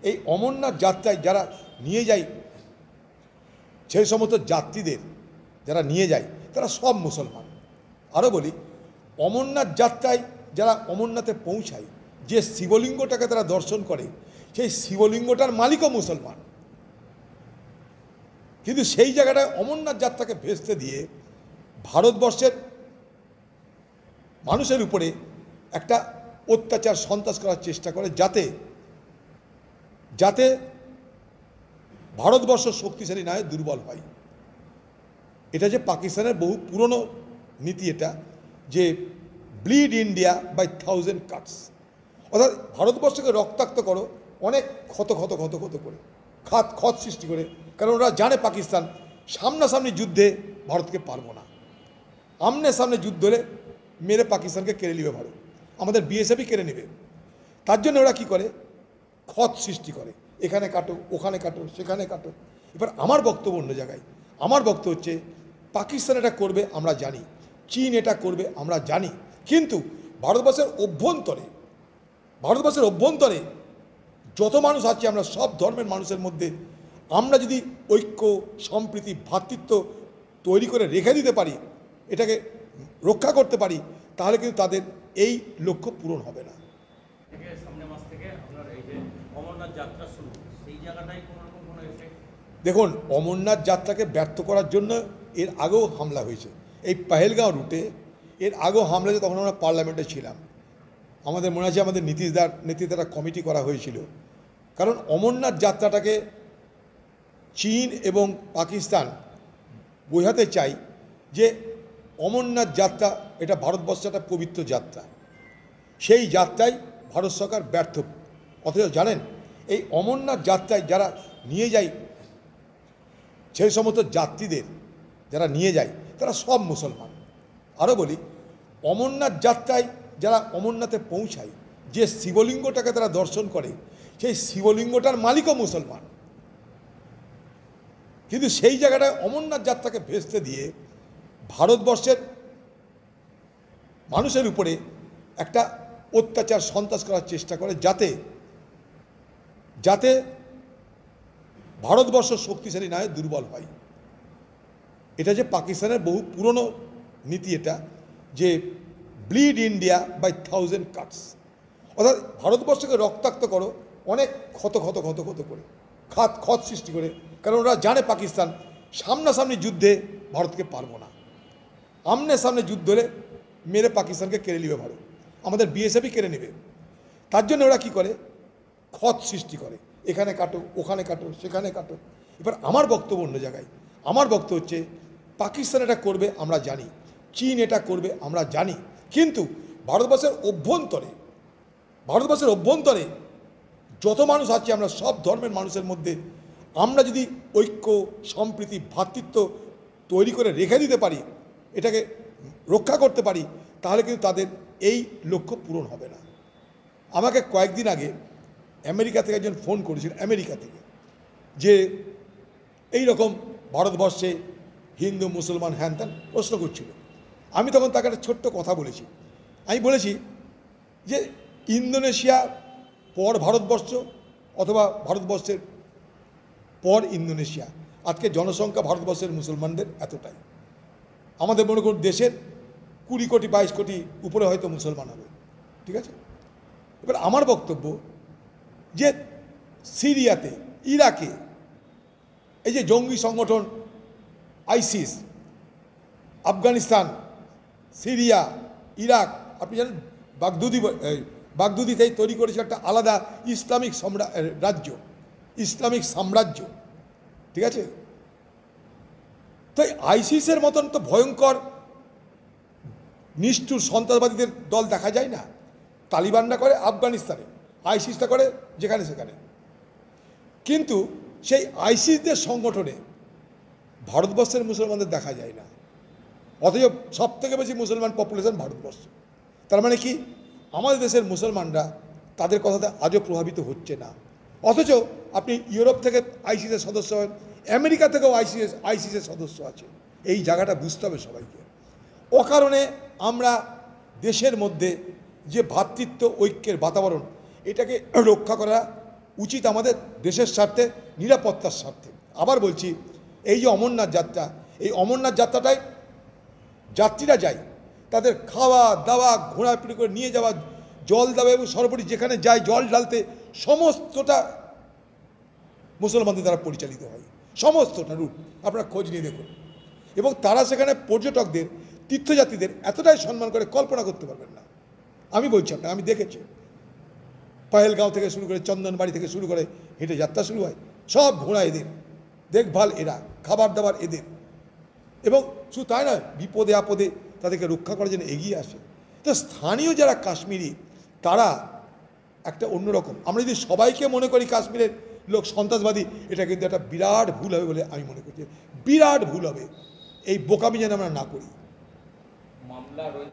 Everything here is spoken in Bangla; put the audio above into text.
এই অমরনাথ যাত্রায় যারা নিয়ে যায়, সেই সমস্ত যাত্রীদের যারা নিয়ে যায় তারা সব মুসলমান। আরও বলি, অমরনাথ যাত্রায় যারা অমরনাথে পৌঁছায়, যে শিবলিঙ্গটাকে তারা দর্শন করে, সেই শিবলিঙ্গটার মালিকও মুসলমান। কিন্তু সেই জায়গাটায় অমরনাথ যাত্রাকে ভেস্তে দিয়ে ভারতবর্ষের মানুষের উপরে একটা অত্যাচার সন্ত্রাস করার চেষ্টা করে, যাতে যাতে ভারতবর্ষ শক্তিশালী নয়, দুর্বল হয়। এটা যে পাকিস্তানের বহু পুরনো নীতি, এটা যে ব্লিড ইন্ডিয়া বাই 1000 কাটস, অর্থাৎ ভারতবর্ষকে রক্তাক্ত করো অনেক ক্ষত ক্ষত ক্ষত ক্ষত করে, ক্ষত সৃষ্টি করে। কারণ ওরা জানে পাকিস্তান সামনাসামনি যুদ্ধে ভারতকে পারবো না, আমনে সামনে যুদ্ধ হলে মেরে পাকিস্তানকে কেড়ে নেবে ভারত, আমাদের বিএসএফই কেড়ে নেবে। তার জন্য ওরা কী করে, ক্ষত সৃষ্টি করে, এখানে কাটো, ওখানে কাটো, সেখানে কাটো। এবার আমার বক্তব্য অন্য জায়গায়। আমার বক্তব্য হচ্ছে, পাকিস্তান এটা করবে আমরা জানি, চীন এটা করবে আমরা জানি, কিন্তু ভারতবর্ষের অভ্যন্তরে যত মানুষ আছে, আমরা সব ধর্মের মানুষের মধ্যে আমরা যদি ঐক্য, সম্প্রীতি, ভ্রাতৃত্ব তৈরি করে রেখে দিতে পারি, এটাকে রক্ষা করতে পারি, তাহলে কিন্তু তাদের এই লক্ষ্য পূরণ হবে না। দেখুন, অমরনাথ যাত্রাকে ব্যর্থ করার জন্য এর আগেও হামলা হয়েছে। এই পহেলগাঁও রুটে এর আগেও হামলা হয়েছে, তখন আমরা পার্লামেন্টে ছিলাম। আমাদের মনে আছে, আমাদের নীতিশদার নেতৃত্বে একটা কমিটি করা হয়েছিল। কারণ অমরনাথ যাত্রাটাকে চীন এবং পাকিস্তান বোঝাতে চাই যে অমরনাথ যাত্রা এটা ভারতবর্ষের একটা পবিত্র যাত্রা, সেই যাত্রায় ভারত সরকার ব্যর্থ। অথচ জানেন, এই অমরনাথ যাত্রায় যারা নিয়ে যায়, সেই সমস্ত যাত্রীদের যারা নিয়ে যায় তারা সব মুসলমান। আরও বলি, অমরনাথ যাত্রায় যারা অমরনাথে পৌঁছায়, যে শিবলিঙ্গটাকে তারা দর্শন করে, সেই শিবলিঙ্গটার মালিকও মুসলমান। কিন্তু সেই জায়গাটায় অমরনাথ যাত্রাকে ভেস্তে দিয়ে ভারতবর্ষের মানুষের উপরে একটা অত্যাচার সন্ত্রাস করার চেষ্টা করে, যাতে ভারতবর্ষ শক্তিশালী নয়, দুর্বল হয়। এটা যে পাকিস্তানের বহু পুরনো নীতি, এটা যে ব্লিড ইন্ডিয়া বাই 1000 কাটস, অর্থাৎ ভারতবর্ষকে রক্তাক্ত করো অনেক ক্ষত ক্ষত ক্ষত ক্ষত করে, ক্ষত সৃষ্টি করে। কারণ ওরা জানে পাকিস্তান সামনাসামনি যুদ্ধে ভারতকে পারবো না, আমনে সামনে যুদ্ধ হলে মেরে পাকিস্তানকে কেড়ে নেবে ভারত, আমাদের বিএসএফই কেড়ে নেবে। তার জন্য ওরা কী করে, ক্ষত সৃষ্টি করে, এখানে কাটো, ওখানে কাটো, সেখানে কাটো। এবার আমার বক্তব্য অন্য জায়গায়। আমার বক্তব্য হচ্ছে, পাকিস্তান এটা করবে আমরা জানি, চীন এটা করবে আমরা জানি, কিন্তু ভারতবর্ষের অভ্যন্তরে যত মানুষ আছে, আমরা সব ধর্মের মানুষের মধ্যে আমরা যদি ঐক্য, সম্প্রীতি, ভ্রাতৃত্ব তৈরি করে রেখে দিতে পারি, এটাকে রক্ষা করতে পারি, তাহলে কিন্তু তাদের এই লক্ষ্য পূরণ হবে না। আমাকে কয়েকদিন আগে আমেরিকা থেকে একজন ফোন করেছিল, আমেরিকা থেকে, যে এই রকম ভারতবর্ষে হিন্দু মুসলমান হ্যান ত্যান প্রশ্ন করছিল। আমি তখন তাকে একটা ছোট্ট কথা বলেছি। আমি বলেছি যে ইন্দোনেশিয়া পর ভারতবর্ষ, অথবা ভারতবর্ষের পর ইন্দোনেশিয়া, আজকে জনসংখ্যা ভারতবর্ষের মুসলমানদের এতটাই। আমাদের মনে করুন দেশের 20 কোটি 22 কোটি উপরে হয়তো মুসলমান হবে, ঠিক আছে। এবার আমার বক্তব্য যে সিরিয়াতে, ইরাকে এই যে জঙ্গি সংগঠন আইসিস, আফগানিস্তান, সিরিয়া, ইরাক, আপনি জানেন বাগদুদিতেই তৈরি করেছে একটা আলাদা ইসলামিক সাম্রাজ্য, ঠিক আছে। তো আইসিসের মতন তো ভয়ঙ্কর নিষ্ঠুর সন্ত্রাসবাদীদের দল দেখা যায় না। তালিবানরা করে আফগানিস্তানে, আইসিসটা করে যেখানে সেখানে। কিন্তু সেই আইসিসদের সংগঠনে ভারতবর্ষের মুসলমানদের দেখা যায় না, অথচ সব থেকে বেশি মুসলমান পপুলেশন ভারতবর্ষ। তার মানে কি, আমাদের দেশের মুসলমানরা তাদের কথাতে আজও প্রভাবিত হচ্ছে না। অথচ আপনি ইউরোপ থেকে আইসিসের সদস্য হন, আমেরিকা থেকেও আইসিসের সদস্য আছে। এই জায়গাটা বুঝতে হবে সবাইকে। অকারণে আমরা দেশের মধ্যে যে ভ্রাতৃত্ব ঐক্যের বাতাবরণ, এটাকে রক্ষা করা উচিত আমাদের দেশের স্বার্থে, নিরাপত্তার স্বার্থে। আবার বলছি, এই যে অমরনাথ যাত্রা, এই অমরনাথ যাত্রাটায় যাত্রীরা যায়, তাদের খাওয়া দাওয়া, ঘোরাফেরি করে নিয়ে যাওয়া, জল দেওয়া এবং সর্বোপরি যেখানে যায় জল ঢালতে, সমস্তটা মুসলমানদের দ্বারা পরিচালিত হয়, সমস্তটা রুট আপনারা খোঁজ নিয়ে দেখুন। এবং তারা সেখানে পর্যটকদের, তীর্থযাত্রীদের এতটাই সম্মান করে কল্পনা করতে পারবেন না। আমি বলছি আপনাকে, আমি দেখেছি পহেলগাঁও থেকে শুরু করে চন্দনবাড়ি থেকে শুরু করে হেঁটে যাত্রা শুরু হয়, সব ঘোড়া এদের, দেখভাল এরা, খাবার দাবার এদের, এবং শুধু তাই নয়, বিপদে আপদে তাদেরকে রক্ষা করার জন্য এগিয়ে আসে। তো স্থানীয় যারা কাশ্মীরি, তারা একটা অন্যরকম। আমরা যদি সবাইকে মনে করি কাশ্মীরের লোক সন্ত্রাসবাদী, এটা কিন্তু একটা বিরাট ভুল হবে বলে আমি মনে করছি, বিরাট ভুল হবে। এই বোকামি যেন আমরা না করি। মামলা রয়েছে।